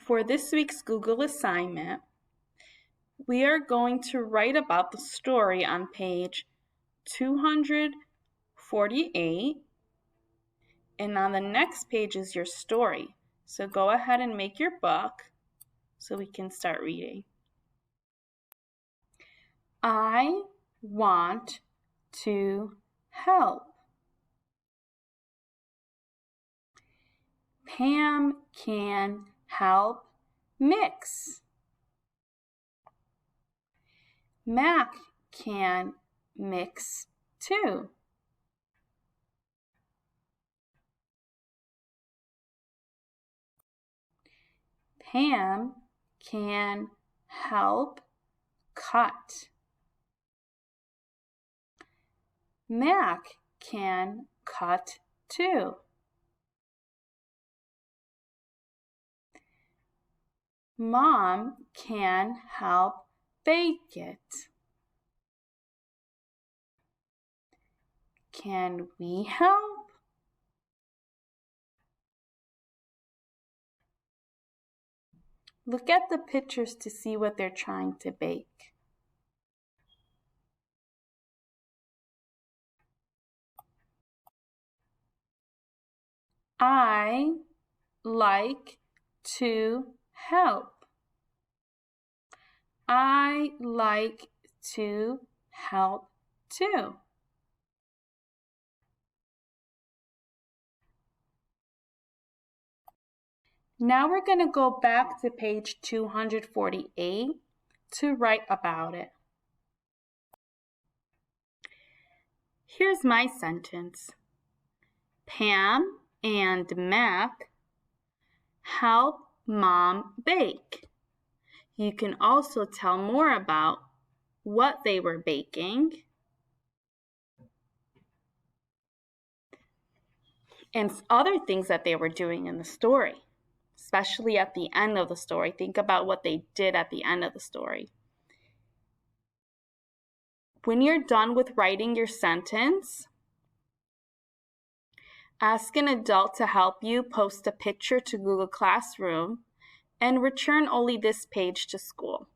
For this week's Google assignment, we are going to write about the story on page 248, and on the next page is your story. So go ahead and make your book so we can start reading. I want to help. Pam can help mix. Mac can mix too. Pam can help cut. Mac can cut too. Mom can help bake it. Can we help? Look at the pictures to see what they're trying to bake. I like to help. I like to help too. Now we're going to go back to page 248 to write about it. Here's my sentence. Pam and Mac help Mom bake. You can also tell more about what they were baking and other things that they were doing in the story, especially at the end of the story. Think about what they did at the end of the story. When you're done with writing your sentence, ask an adult to help you post a picture to Google Classroom and return only this page to school.